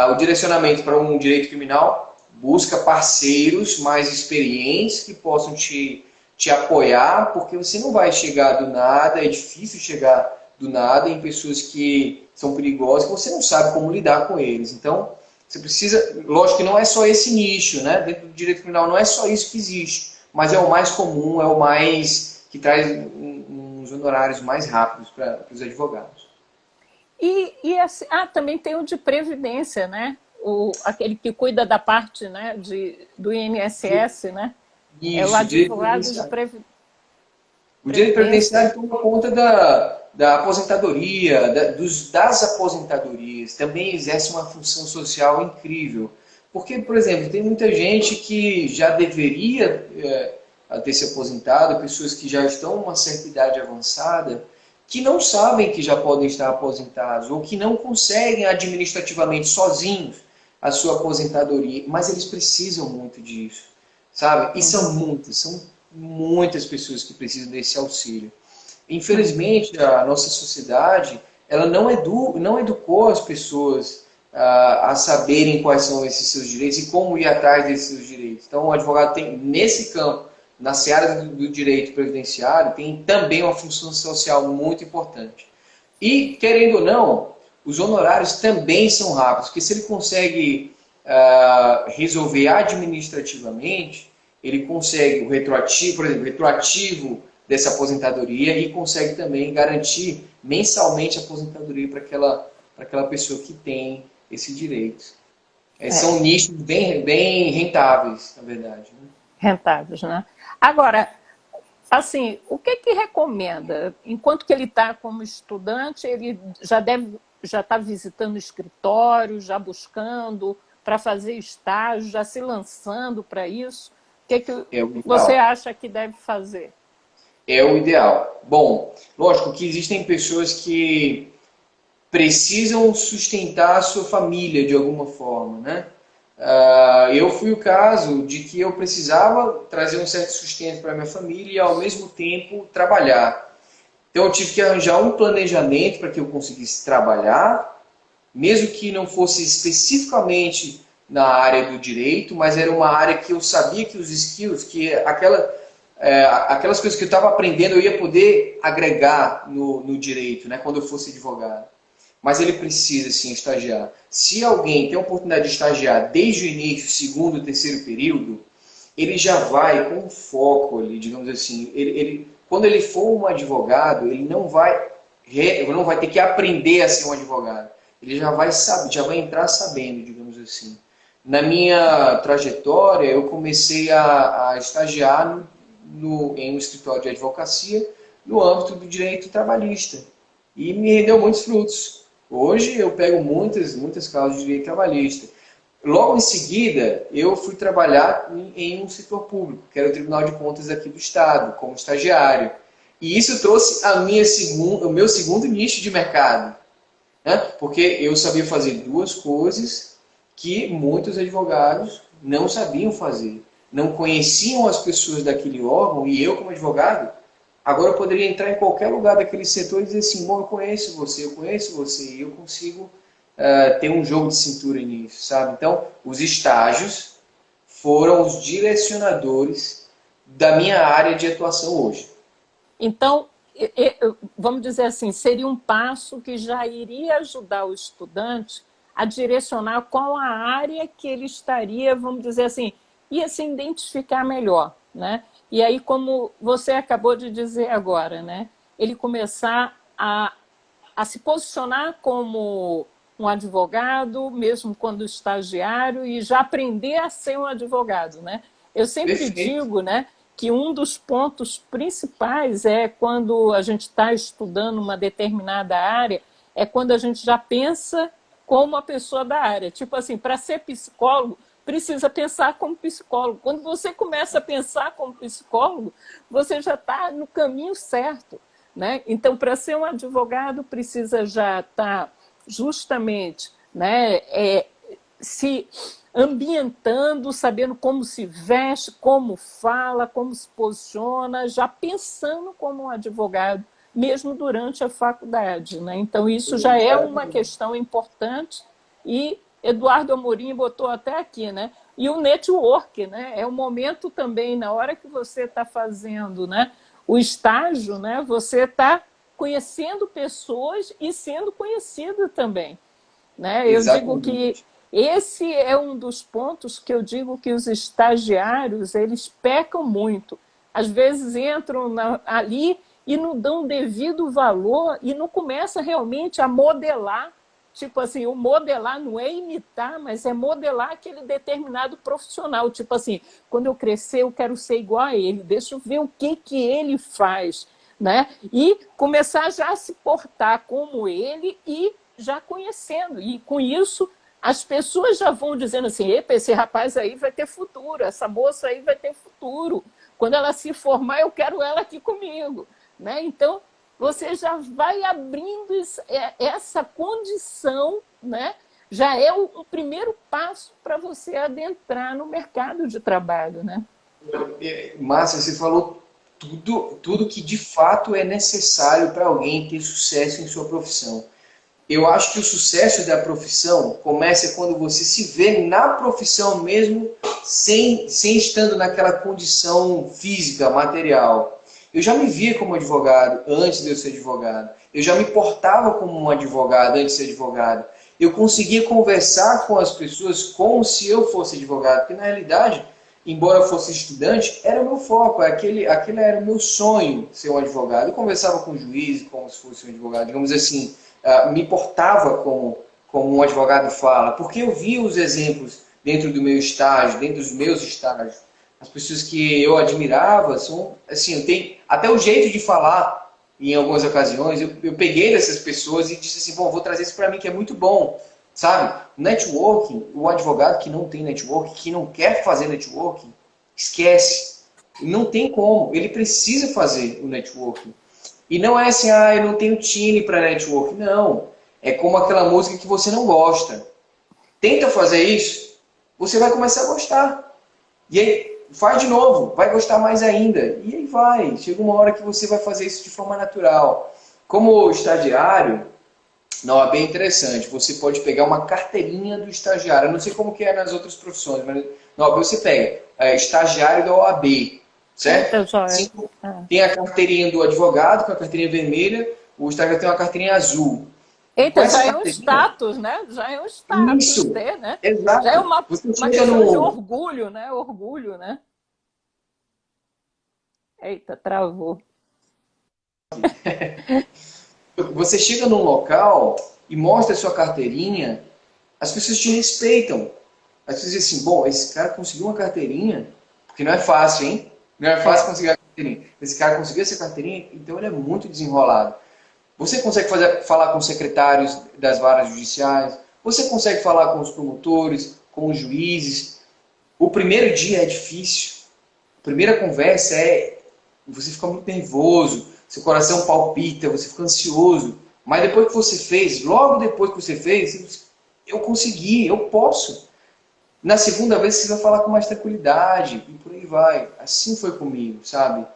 o direcionamento para um direito criminal, busca parceiros mais experientes que possam te apoiar, porque você não vai chegar do nada, é difícil chegar do nada em pessoas que são perigosas, que você não sabe como lidar com eles. Então, você precisa, lógico que não é só esse nicho, né? Dentro do direito criminal não é só isso que existe, mas é o mais comum, é o mais que traz uns honorários mais rápidos para os advogados. Assim, também tem o de previdência, né? Aquele que cuida da parte, né, do INSS, né? Isso, é o advogado de previdência. O direito previdenciário toma conta da aposentadoria, das aposentadorias, também exerce uma função social incrível. Porque, por exemplo, tem muita gente que já deveria ter se aposentado, pessoas que já estão em uma certa idade avançada, que não sabem que já podem estar aposentados, ou que não conseguem administrativamente sozinhos a sua aposentadoria, mas eles precisam muito disso, sabe? E são muitas pessoas que precisam desse auxílio. Infelizmente, a nossa sociedade ela não educou as pessoas a saberem quais são esses seus direitos e como ir atrás desses seus direitos. Então, o advogado tem, nesse campo, na seara do direito previdenciário, tem também uma função social muito importante. E, querendo ou não, os honorários também são rápidos, porque se ele consegue resolver administrativamente, ele consegue o retroativo, por exemplo, retroativo dessa aposentadoria e consegue também garantir mensalmente a aposentadoria para aquela pessoa que tem esse direito. São nichos bem rentáveis, na verdade. Né? Rentáveis, né? Agora, assim, o que recomenda? Enquanto que ele está como estudante, ele já está visitando escritórios, já buscando para fazer estágio, já se lançando para isso? O que você acha que deve fazer? É o ideal. Bom, lógico que existem pessoas que precisam sustentar a sua família de alguma forma, né? Eu fui o caso de que eu precisava trazer um certo sustento para a minha família e, ao mesmo tempo, trabalhar. Então, eu tive que arranjar um planejamento para que eu conseguisse trabalhar, mesmo que não fosse especificamente na área do direito, mas era uma área que eu sabia que os skills, que aquelas coisas que eu estava aprendendo, eu ia poder agregar no direito, né, quando eu fosse advogado. Mas ele precisa, sim, estagiar. Se alguém tem a oportunidade de estagiar desde o início, segundo, terceiro período, ele já vai com foco ali, digamos assim. Quando ele for um advogado, ele não vai ter que aprender a ser um advogado. Ele já vai entrar sabendo, digamos assim. Na minha trajetória, eu comecei a estagiar em um escritório de advocacia no âmbito do direito trabalhista. E me rendeu muitos frutos. Hoje eu pego muitas causas de direito trabalhista. Logo em seguida, eu fui trabalhar em um setor público, que era o Tribunal de Contas aqui do Estado, como estagiário. E isso trouxe o meu segundo nicho de mercado. Né? Porque eu sabia fazer duas coisas que muitos advogados não sabiam fazer. Não conheciam as pessoas daquele órgão, e eu, como advogado, Agora eu poderia entrar em qualquer lugar daquele setor e dizer assim, bom, eu conheço você, e eu consigo ter um jogo de cintura nisso, sabe? Então, os estágios foram os direcionadores da minha área de atuação hoje. Então, vamos dizer assim, seria um passo que já iria ajudar o estudante a direcionar qual a área que ele estaria, vamos dizer assim, ia se identificar melhor, né? E aí, como você acabou de dizer agora, né? Ele começar a se posicionar como um advogado, mesmo quando estagiário, e já aprender a ser um advogado, né? Eu sempre Perfeito. digo, né, que um dos pontos principais é quando a gente está estudando uma determinada área, é quando a gente já pensa como a pessoa da área. Tipo assim, para ser psicólogo, precisa pensar como psicólogo. Quando você começa a pensar como psicólogo, você já está no caminho certo, né? Então, para ser um advogado, precisa já estar justamente, né, se ambientando, sabendo como se veste, como fala, como se posiciona, já pensando como um advogado, mesmo durante a faculdade, né? Então, isso já é uma questão importante e Eduardo Amorim botou até aqui, né? E o network, né? É o momento também, na hora que você está fazendo, né, o estágio, né, você está conhecendo pessoas e sendo conhecido também, né? Eu digo que Exatamente. esse é um dos pontos que eu digo que os estagiários, eles pecam muito. Às vezes entram ali e não dão devido valor e não começam realmente a modelar. Tipo assim, o modelar não é imitar, mas é modelar aquele determinado profissional. Tipo assim, quando eu crescer, eu quero ser igual a ele. Deixa eu ver o que ele faz, né? E começar já a se portar como ele e já conhecendo. E com isso, as pessoas já vão dizendo assim, epa, esse rapaz aí vai ter futuro, essa moça aí vai ter futuro. Quando ela se formar, eu quero ela aqui comigo, né? Então, você já vai abrindo essa condição, né? Já é o primeiro passo para você adentrar no mercado de trabalho, né? Márcia, você falou tudo que de fato é necessário para alguém ter sucesso em sua profissão. Eu acho que o sucesso da profissão começa quando você se vê na profissão mesmo, sem estando naquela condição física, material. Eu já me via como advogado antes de eu ser advogado. Eu já me portava como um advogado antes de ser advogado. Eu conseguia conversar com as pessoas como se eu fosse advogado, porque na realidade, embora eu fosse estudante, era o meu foco, aquele era o meu sonho, ser um advogado. Eu conversava com o juiz como se fosse um advogado, digamos assim, me portava como um advogado fala, porque eu via os exemplos dentro do meu estágio, dentro dos meus estágios. As pessoas que eu admirava são, assim, eu tenho até o jeito de falar em algumas ocasiões, eu peguei dessas pessoas e disse assim, bom, vou trazer isso para mim que é muito bom, sabe? Networking, o advogado que não tem networking, que não quer fazer networking, esquece. Não tem como, ele precisa fazer o networking. E não é assim, eu não tenho time para network. Não. É como aquela música que você não gosta. Tenta fazer isso, você vai começar a gostar. E aí, faz de novo, vai gostar mais ainda. E aí vai. Chega uma hora que você vai fazer isso de forma natural. Como estagiário, na OAB é interessante. Você pode pegar uma carteirinha do estagiário. Eu não sei como que é nas outras profissões, mas na OAB você pega estagiário da OAB. Eita, Certo? joia. Sim, tem a carteirinha do advogado, com a carteirinha vermelha, o estagiário tem uma carteirinha azul. E com Eita, essa já é um carteirinha, status, né? Já é um status isso, ter, né? Já é exato. Você uma chega questão de no. orgulho, né? Orgulho, né? Eita, travou. Você chega num local e mostra a sua carteirinha, as pessoas te respeitam. As pessoas dizem assim, bom, esse cara conseguiu uma carteirinha, porque não é fácil, hein? Não é fácil É. conseguir a carteirinha. Esse cara conseguiu essa carteirinha, então ele é muito desenrolado. Você consegue falar com secretários das varas judiciais, você consegue falar com os promotores, com os juízes. O primeiro dia é difícil. A primeira conversa você fica muito nervoso, seu coração palpita, você fica ansioso. Mas depois que você fez, logo depois que você fez, eu consegui, eu posso. Na segunda vez você vai falar com mais tranquilidade e por aí vai. Assim foi comigo, sabe?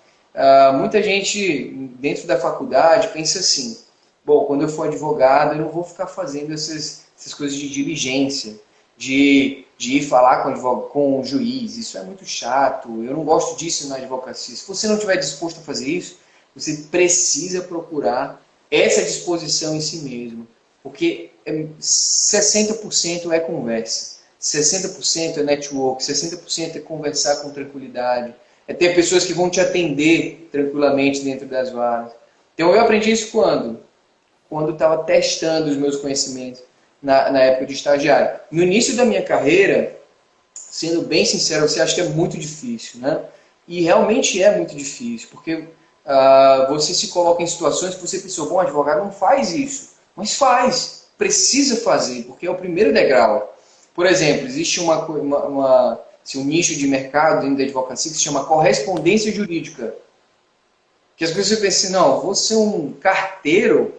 muita gente dentro da faculdade pensa assim, bom, quando eu for advogado, eu não vou ficar fazendo essas coisas de diligência, de ir falar com o juiz, isso é muito chato, eu não gosto disso na advocacia. Se você não estiver disposto a fazer isso, você precisa procurar essa disposição em si mesmo, porque 60% é conversa, 60% é network, 60% é conversar com tranquilidade, é ter pessoas que vão te atender tranquilamente dentro das varas. Então eu aprendi isso quando estava testando os meus conhecimentos na época de estagiário. No início da minha carreira, sendo bem sincero, você acha que é muito difícil, né? E realmente é muito difícil, porque você se coloca em situações que você pensou, bom, advogado não faz isso, mas faz, precisa fazer, porque é o primeiro degrau. Por exemplo, existe um nicho de mercado dentro da advocacia que se chama correspondência jurídica. Que as pessoas pensam assim, não, vou ser um carteiro,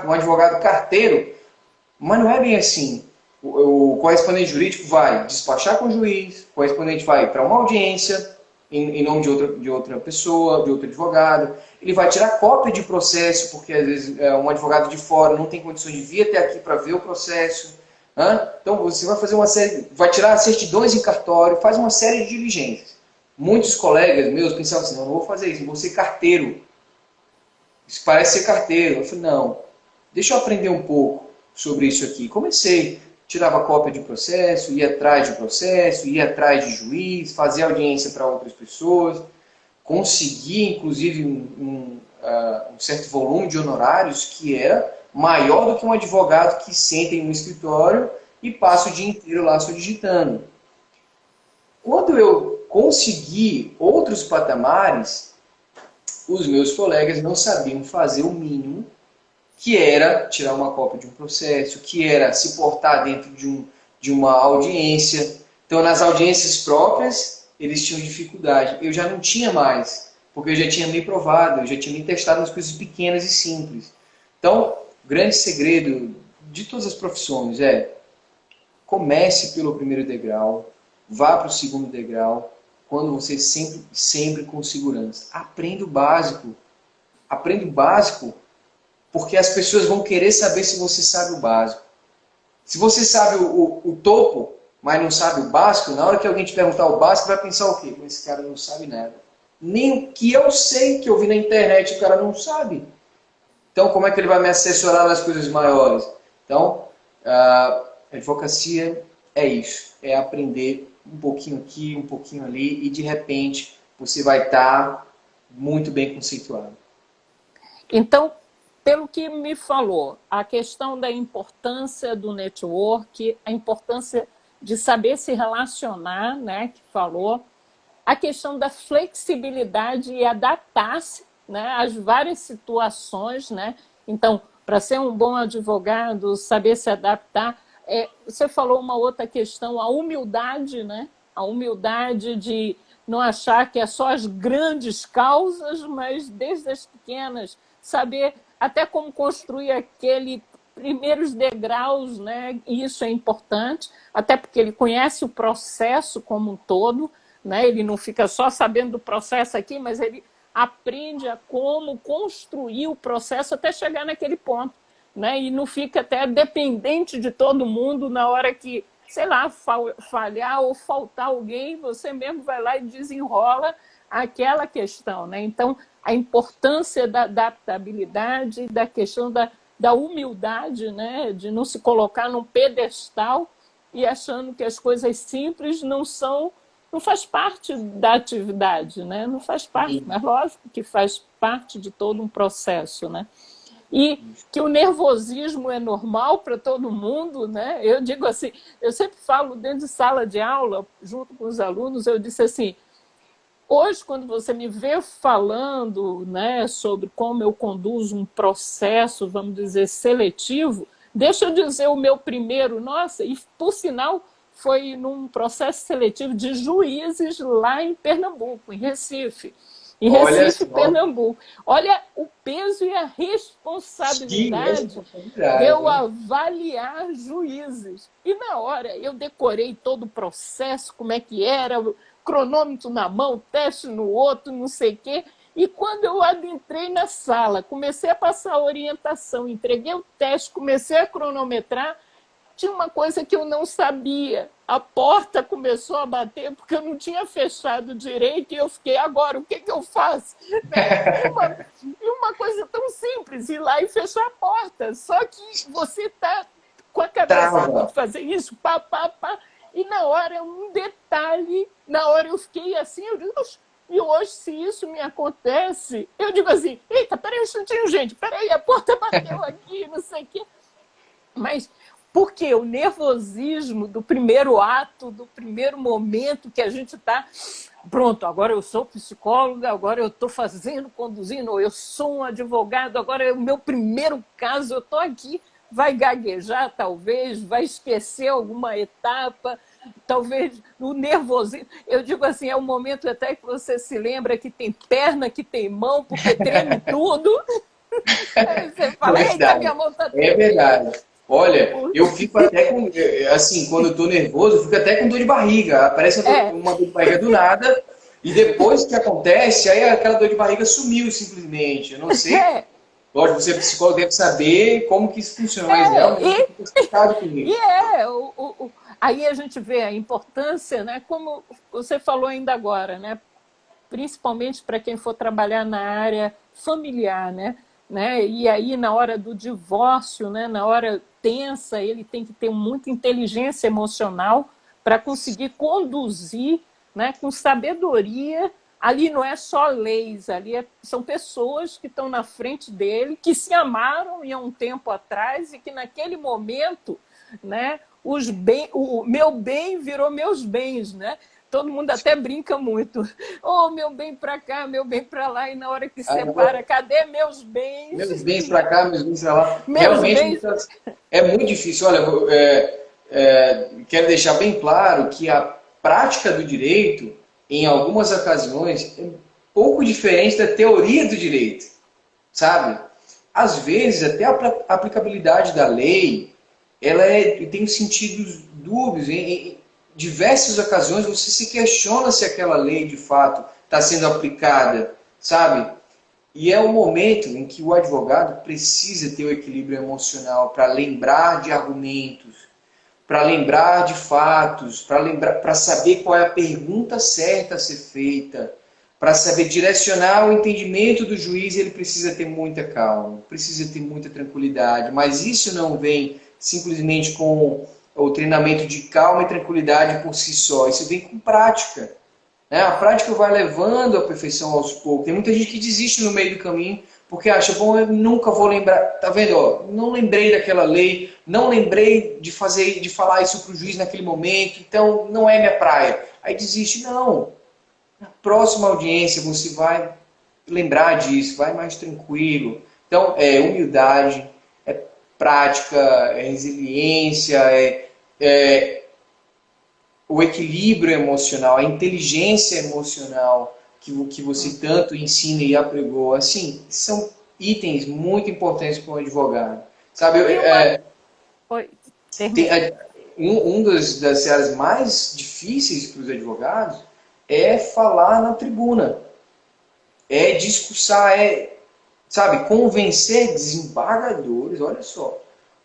um advogado carteiro, mas não é bem assim. O correspondente jurídico vai despachar com o juiz, o correspondente vai para uma audiência em nome de outra pessoa, de outro advogado, ele vai tirar cópia de processo, porque às vezes um advogado de fora não tem condições de vir até aqui para ver o processo. Então você vai fazer vai tirar certidões em cartório, faz uma série de diligências. Muitos colegas meus pensavam assim, não vou fazer isso, vou ser carteiro. Isso parece ser carteiro. Eu falei, não, deixa eu aprender um pouco sobre isso aqui. Comecei, tirava cópia de processo, ia atrás de processo, ia atrás de juiz, fazia audiência para outras pessoas, consegui inclusive um certo volume de honorários que era maior do que um advogado que senta em um escritório e passa o dia inteiro lá só digitando. Quando eu consegui outros patamares, os meus colegas não sabiam fazer o mínimo, que era tirar uma cópia de um processo, que era se portar dentro de uma audiência. Então, nas audiências próprias, eles tinham dificuldade. Eu já não tinha mais, porque eu já tinha me provado, eu já tinha me testado nas coisas pequenas e simples. Então, o grande segredo de todas as profissões é comece pelo primeiro degrau, vá para o segundo degrau, quando você sempre com segurança. Aprenda o básico. Aprenda o básico, porque as pessoas vão querer saber se você sabe o básico. Se você sabe o topo, mas não sabe o básico, na hora que alguém te perguntar o básico, vai pensar o quê? Esse cara não sabe nada. Nem o que eu sei, que eu vi na internet, o cara não sabe. Então, como é que ele vai me assessorar nas coisas maiores? Então, a advocacia é isso. É aprender um pouquinho aqui, um pouquinho ali, e de repente você vai estar muito bem conceituado. Então, pelo que me falou, a questão da importância do network, a importância de saber se relacionar, né, que falou, a questão da flexibilidade e adaptar-se, né, às várias situações, né? Então, para ser um bom advogado, saber se adaptar. Você falou uma outra questão, a humildade, né? A humildade de não achar que é só as grandes causas, mas desde as pequenas, saber até como construir aquele primeiros degraus, né? E isso é importante, até porque ele conhece o processo como um todo, né? Ele não fica só sabendo do processo aqui, mas ele aprende a como construir o processo até chegar naquele ponto, né? E não fica até dependente de todo mundo na hora que, sei lá, falhar ou faltar alguém, você mesmo vai lá e desenrola aquela questão, né? Então, a importância da adaptabilidade, da questão da humildade, né? De não se colocar num pedestal e achando que as coisas simples não faz parte da atividade, né? Não faz parte, mas lógico que faz parte de todo um processo, né? E que o nervosismo é normal para todo mundo, né? Eu digo assim, eu sempre falo dentro de sala de aula, junto com os alunos, eu disse assim, hoje, quando você me vê falando, né, sobre como eu conduzo um processo, vamos dizer, seletivo, deixa eu dizer o meu primeiro, nossa, e por sinal, foi num processo seletivo de juízes lá em Pernambuco, em Recife. Em Recife, Pernambuco. Olha o peso e a responsabilidade de eu avaliar juízes. E na hora eu decorei todo o processo, como é que era, cronômetro na mão, teste no outro, não sei o quê. E quando eu adentrei na sala, comecei a passar a orientação, entreguei o teste, comecei a cronometrar, tinha uma coisa que eu não sabia. A porta começou a bater porque eu não tinha fechado direito e eu fiquei, agora, o que, que eu faço? E uma coisa tão simples, ir lá e fechar a porta. Só que você está com a cabeça, tem que fazer isso, pá, pá, pá. E na hora, um detalhe, na hora eu fiquei assim, eu digo, e hoje, se isso me acontece, eu digo assim, eita, peraí um instantinho, gente, peraí, a porta bateu aqui, não sei o quê. Mas porque o nervosismo do primeiro ato, do primeiro momento que a gente está, pronto, agora eu sou psicóloga, agora eu estou fazendo, conduzindo, ou eu sou um advogado, agora é o meu primeiro caso, eu estou aqui, vai gaguejar talvez, vai esquecer alguma etapa, talvez o nervosismo. Eu digo assim, é o momento até que você se lembra que tem perna, que tem mão, porque treme tudo. Aí você fala, eita, minha mão está tremendo. É verdade. Olha, eu fico até com, assim, quando eu tô nervoso, eu fico até com dor de barriga. Aparece uma dor de barriga do nada, e depois que acontece, aí aquela dor de barriga sumiu simplesmente. Eu não sei. Lógico, você é psicólogo, deve saber como que isso funciona, mas realmente é complicado comigo. Aí a gente vê a importância, né, como você falou ainda agora, né, principalmente para quem for trabalhar na área familiar, né? E aí, na hora do divórcio, né, na hora tensa, ele tem que ter muita inteligência emocional para conseguir conduzir, né, com sabedoria. Ali não é só leis, ali são pessoas que estão na frente dele, que se amaram há um tempo atrás e que naquele momento, né, o meu bem virou meus bens, né? Todo mundo até brinca muito. Oh, meu bem para cá, meu bem para lá, e na hora que separa, cadê meus bens? Meus bens para cá, meus bens para lá. Realmente é muito difícil. Olha, quero deixar bem claro que a prática do direito, em algumas ocasiões, é pouco diferente da teoria do direito, sabe? Às vezes, até a aplicabilidade da lei, ela tem sentidos dúbios. Em diversas ocasiões, você se questiona se aquela lei, de fato, está sendo aplicada, sabe? E é o momento em que o advogado precisa ter o equilíbrio emocional para lembrar de argumentos, para lembrar de fatos, para saber qual é a pergunta certa a ser feita, para saber direcionar o entendimento do juiz. Ele precisa ter muita calma, precisa ter muita tranquilidade, mas isso não vem simplesmente com o treinamento de calma e tranquilidade por si só, isso vem com prática. A prática vai levando à perfeição aos poucos. Tem muita gente que desiste no meio do caminho porque acha, bom, eu nunca vou lembrar. Tá vendo? Ó, não lembrei daquela lei, não lembrei de falar isso para o juiz naquele momento, então não é minha praia. Aí desiste. Não. Na próxima audiência você vai lembrar disso, vai mais tranquilo. Então, é humildade, é prática, é resiliência, o equilíbrio emocional, a inteligência emocional que você tanto ensina e apregou. Assim, são itens muito importantes para um advogado. Sabe, das áreas mais difíceis para os advogados é falar na tribuna, é discursar, sabe, convencer desembargadores. Olha só,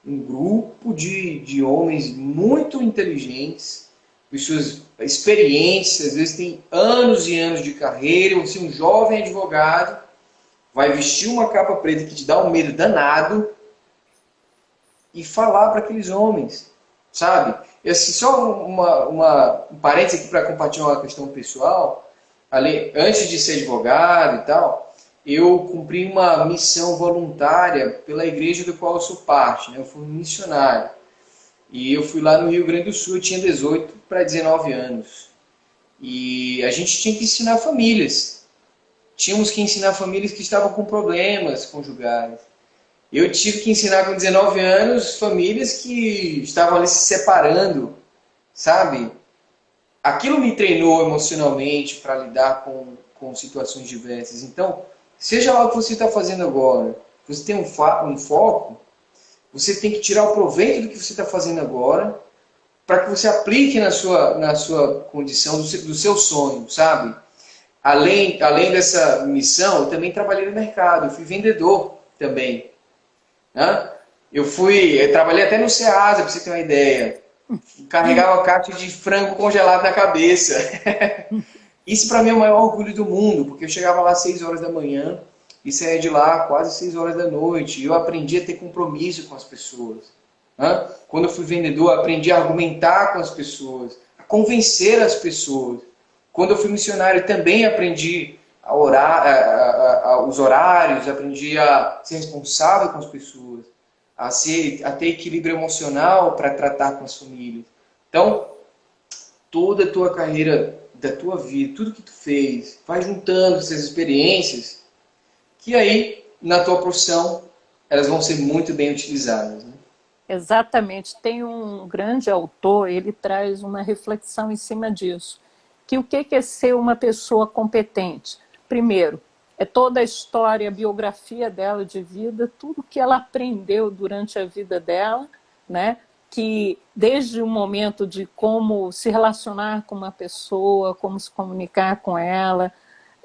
um grupo de homens muito inteligentes, pessoas experientes, às vezes tem anos e anos de carreira. Você, um jovem advogado, vai vestir uma capa preta que te dá um medo danado e falar para aqueles homens, sabe? E assim, só um parênteses aqui para compartilhar uma questão pessoal. Antes de ser advogado e tal, eu cumpri uma missão voluntária pela igreja do qual eu sou parte, né? Eu fui um missionário. E eu fui lá no Rio Grande do Sul, eu tinha 18 para 19 anos. E a gente tinha que ensinar famílias. Tínhamos que ensinar famílias que estavam com problemas conjugais. Eu tive que ensinar com 19 anos famílias que estavam ali se separando, sabe? Aquilo me treinou emocionalmente para lidar com situações diversas. Então, seja lá o que você está fazendo agora, você tem um foco, você tem que tirar o proveito do que você está fazendo agora para que você aplique na sua condição, do seu sonho, sabe? além dessa missão, eu também trabalhei no mercado, eu fui vendedor também. Né? Eu trabalhei até no Ceasa, para você ter uma ideia. Carregava caixa de frango congelado na cabeça. Isso para mim é o maior orgulho do mundo, porque eu chegava lá às 6 horas da manhã e saía de lá quase 6 horas da noite. E eu aprendi a ter compromisso com as pessoas. Né? Quando eu fui vendedor, eu aprendi a argumentar com as pessoas, a convencer as pessoas. Quando eu fui missionário, também aprendi a orar, os horários, aprendi a ser responsável com as pessoas, a ter equilíbrio emocional para tratar com as famílias. Então, toda a tua carreira, da tua vida, tudo que tu fez, vai juntando essas experiências, que aí, na tua profissão, elas vão ser muito bem utilizadas. Né? Exatamente. Tem um grande autor, ele traz uma reflexão em cima disso. Que o que é ser uma pessoa competente? Primeiro, é toda a história, a biografia dela de vida, tudo que ela aprendeu durante a vida dela, né? Que desde o momento de como se relacionar com uma pessoa, como se comunicar com ela,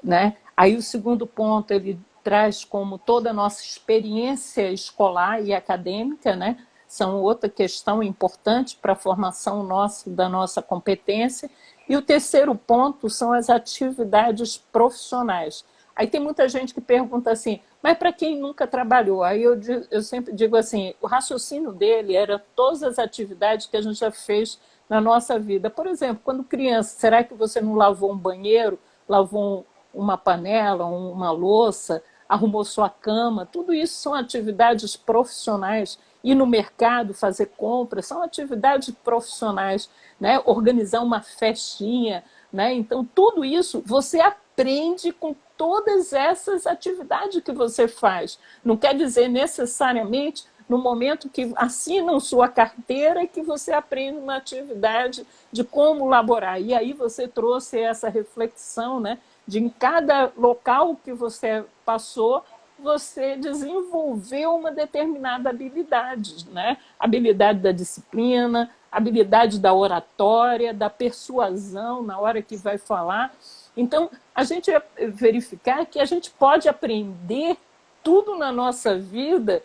né? Aí o segundo ponto ele traz como toda a nossa experiência escolar e acadêmica, né? São outra questão importante para a formação da nossa competência. E o terceiro ponto são as atividades profissionais. Aí tem muita gente que pergunta assim, mas para quem nunca trabalhou? Aí eu sempre digo assim, o raciocínio dele era todas as atividades que a gente já fez na nossa vida. Por exemplo, quando criança, será que você não lavou um banheiro, lavou uma panela, uma louça, arrumou sua cama? Tudo isso são atividades profissionais. Ir no mercado, fazer compras, são atividades profissionais, né? Organizar uma festinha, né? Então, tudo isso você aprende com todas essas atividades que você faz. Não quer dizer necessariamente no momento que assinam sua carteira que você aprende uma atividade de como laborar. E aí você trouxe essa reflexão, né? De em cada local que você passou, você desenvolveu uma determinada habilidade, né? Habilidade da disciplina, habilidade da oratória, da persuasão na hora que vai falar. Então, a gente vai verificar que a gente pode aprender tudo na nossa vida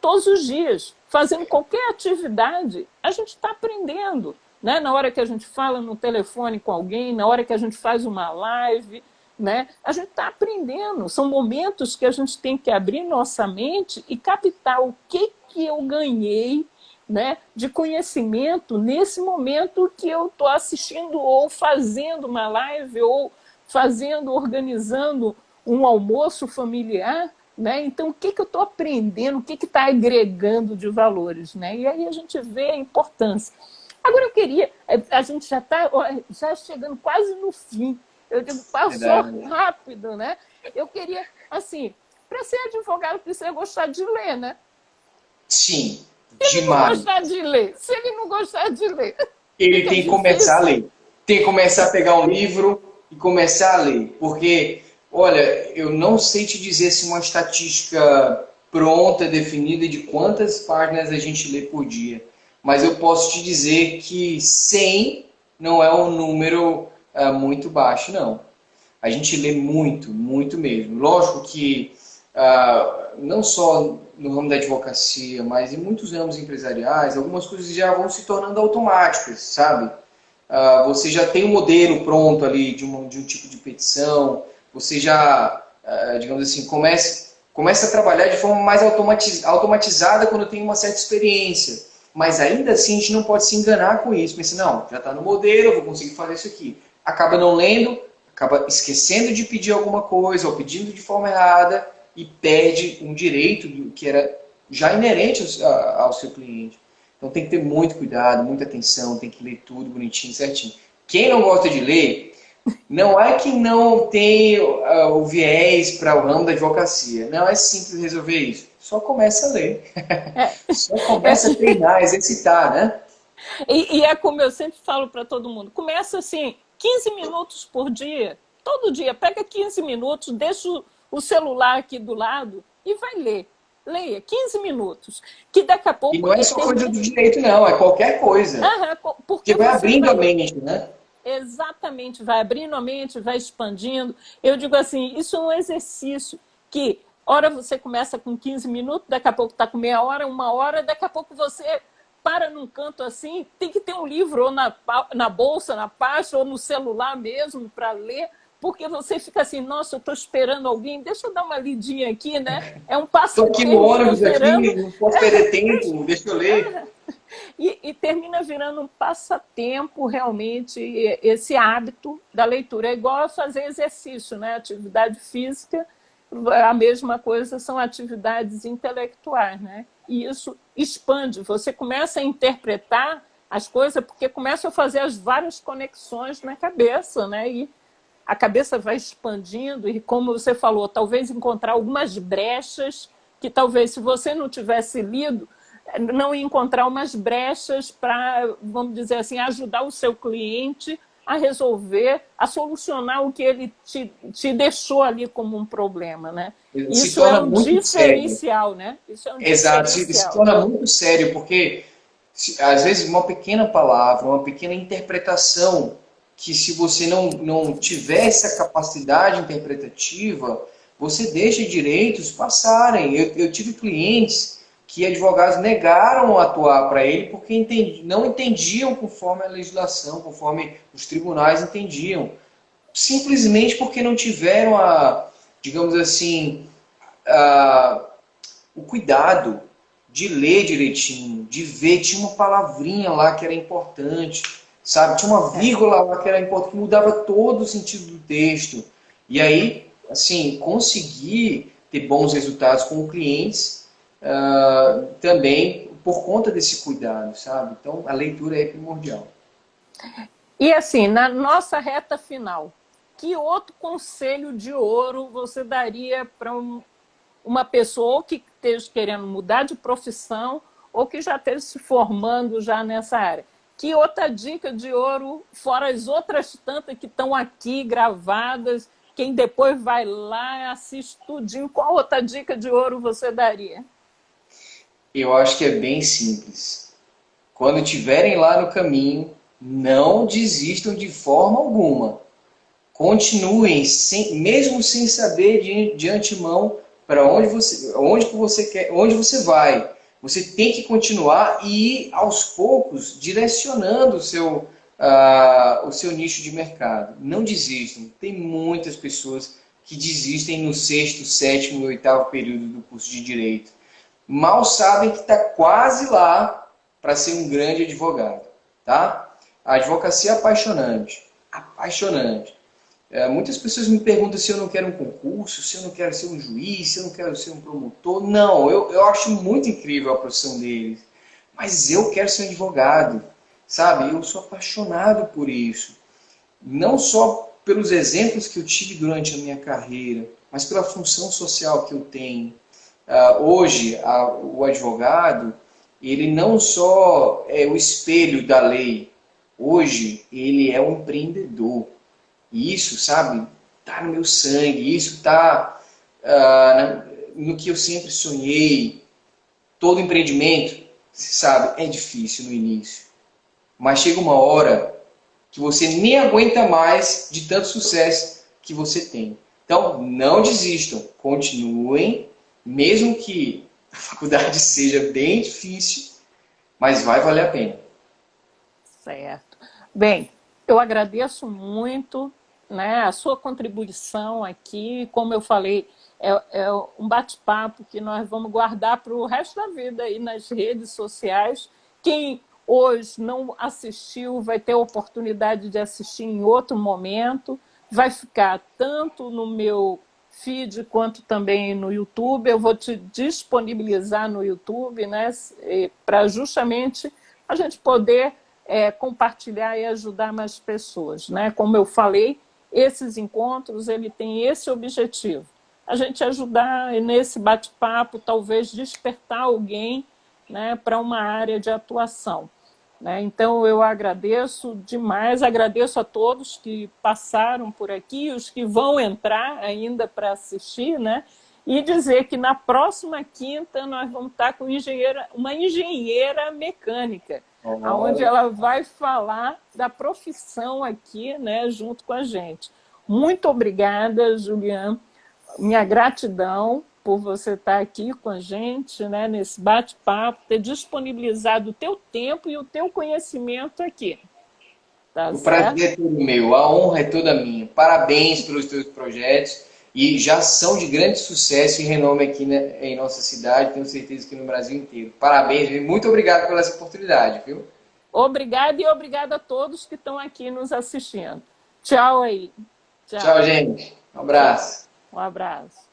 todos os dias, fazendo qualquer atividade, a gente está aprendendo. Né? Na hora que a gente fala no telefone com alguém, na hora que a gente faz uma live, né? A gente está aprendendo. São momentos que a gente tem que abrir nossa mente e captar o que eu ganhei, né, de conhecimento nesse momento que eu estou assistindo ou fazendo uma live ou organizando um almoço familiar. Né? Então, o que eu estou aprendendo, o que está agregando de valores? Né? E aí a gente vê a importância. Agora eu queria, a gente já está já chegando quase no fim. Eu digo, passou rápido, né? Eu queria, assim, para ser advogado precisa gostar de ler, né? Sim, se demais. Ele não gostar de ler, se ele não gostar de ler... Ele tem que começar a ler. Tem que começar a pegar um livro e começar a ler. Porque, olha, eu não sei te dizer se uma estatística pronta, definida de quantas páginas a gente lê por dia. Mas eu posso te dizer que 100 não é um número muito baixo, não. A gente lê muito, muito mesmo. Lógico que não só no ramo da advocacia, mas em muitos ramos empresariais, algumas coisas já vão se tornando automáticas, sabe? Você já tem um modelo pronto ali de um tipo de petição, você já, digamos assim, começa a trabalhar de forma mais automatizada quando tem uma certa experiência. Mas ainda assim a gente não pode se enganar com isso. Pensa, não, já está no modelo, eu vou conseguir fazer isso aqui. Acaba não lendo, acaba esquecendo de pedir alguma coisa, ou pedindo de forma errada, e pede um direito que era já inerente ao seu cliente. Então tem que ter muito cuidado, muita atenção, tem que ler tudo bonitinho, certinho. Quem não gosta de ler, não é que não tem o viés para o ramo da advocacia. Não é simples resolver isso. Só começa a ler. Só começa a treinar, a exercitar, né? E é como eu sempre falo para todo mundo. Começa assim, 15 minutos por dia. Todo dia, pega 15 minutos, deixa o celular aqui do lado e vai ler. Leia, 15 minutos. Que daqui a pouco... E não é só coisa do direito, não. É qualquer coisa. Porque vai abrindo a mente, né? exatamente, vai abrindo a mente, vai expandindo. Eu digo assim, isso é um exercício que, ora você começa com 15 minutos, daqui a pouco está com meia hora, 1 hora, daqui a pouco você para num canto assim, tem que ter um livro ou na bolsa, na pasta, ou no celular mesmo para ler, porque você fica assim, nossa, eu estou esperando alguém, deixa eu dar uma lidinha aqui, né? É um Estou aqui no passatempo, ônibus, esperando. aqui, não posso perder tempo, deixa eu ler. E termina virando um passatempo, realmente, esse hábito da leitura. É igual a fazer exercício, né? Atividade física, a mesma coisa são atividades intelectuais, né? E isso expande, você começa a interpretar as coisas, porque começa a fazer as várias conexões na cabeça, né? E a cabeça vai expandindo e, como você falou, talvez encontrar algumas brechas que talvez, se você não tivesse lido, não encontrar umas brechas para, vamos dizer assim, ajudar o seu cliente a resolver, a solucionar o que ele te deixou ali como um problema, né? Se Isso é torna um muito sério. diferencial, né? Isso é um Exato, se diferencial. torna muito sério, porque às vezes uma pequena palavra, uma pequena interpretação, que se você não tiver essa capacidade interpretativa, você deixa direitos passarem. Eu tive clientes que advogados negaram atuar para ele porque não entendiam conforme a legislação, conforme os tribunais entendiam. Simplesmente porque não tiveram digamos assim, o cuidado de ler direitinho, de ver, tinha uma palavrinha lá que era importante, sabe? Tinha uma vírgula lá que era importante, que mudava todo o sentido do texto. E aí, assim, conseguir ter bons resultados com clientes também por conta desse cuidado, sabe? Então, a leitura é primordial. E assim, na nossa reta final, que outro conselho de ouro você daria para uma pessoa ou que esteja querendo mudar de profissão ou que já esteja se formando já nessa área? Que outra dica de ouro, fora as outras tantas que estão aqui gravadas, quem depois vai lá, assiste tudinho, qual outra dica de ouro você daria? Eu acho que é bem simples. Quando estiverem lá no caminho, não desistam de forma alguma. Continuem, mesmo sem saber de antemão para onde você vai. Você tem que continuar e ir aos poucos direcionando o seu nicho de mercado. Não desistam. Tem muitas pessoas que desistem no sexto, sétimo e oitavo período do curso de Direito. Mal sabem que está quase lá para ser um grande advogado. Tá? A advocacia é apaixonante. Apaixonante. Muitas pessoas me perguntam se eu não quero um concurso, se eu não quero ser um juiz, se eu não quero ser um promotor. Não, eu acho muito incrível a profissão deles. Mas eu quero ser um advogado, sabe? Eu sou apaixonado por isso. Não só pelos exemplos que eu tive durante a minha carreira, mas pela função social que eu tenho. Hoje, o advogado, ele não só é o espelho da lei. Hoje, ele é um empreendedor. E isso, sabe, está no meu sangue, isso está no que eu sempre sonhei. Todo empreendimento, sabe, é difícil no início. Mas chega uma hora que você nem aguenta mais de tanto sucesso que você tem. Então, não desistam, continuem, mesmo que a faculdade seja bem difícil, mas vai valer a pena. Certo. Bem, eu agradeço muito, né, a sua contribuição aqui. Como eu falei, é um bate-papo que nós vamos guardar para o resto da vida aí nas redes sociais. Quem hoje não assistiu vai ter a oportunidade de assistir em outro momento. Vai ficar tanto no meu feed quanto também no YouTube. Eu vou te disponibilizar no YouTube, né, para justamente a gente poder compartilhar e ajudar mais pessoas, né? Como eu falei, esses encontros ele tem esse objetivo, a gente ajudar nesse bate-papo, talvez despertar alguém, né, para uma área de atuação, né? Então eu agradeço demais, agradeço a todos que passaram por aqui, os que vão entrar ainda para assistir, né? E dizer que na próxima quinta nós vamos estar com uma engenheira mecânica. onde ela vai falar da profissão aqui, né, junto com a gente. Muito obrigada, Juliana. Minha gratidão por você estar aqui com a gente, né, nesse bate-papo, ter disponibilizado o teu tempo e o teu conhecimento aqui. Tá O certo? prazer é todo meu, a honra é toda minha. Parabéns pelos teus projetos e já são de grande sucesso e renome aqui, né, em nossa cidade, tenho certeza que no Brasil inteiro. Parabéns e muito obrigado pela essa oportunidade, viu? Obrigada e obrigada a todos que estão aqui nos assistindo. Tchau aí. Tchau, gente. Um abraço. Um abraço.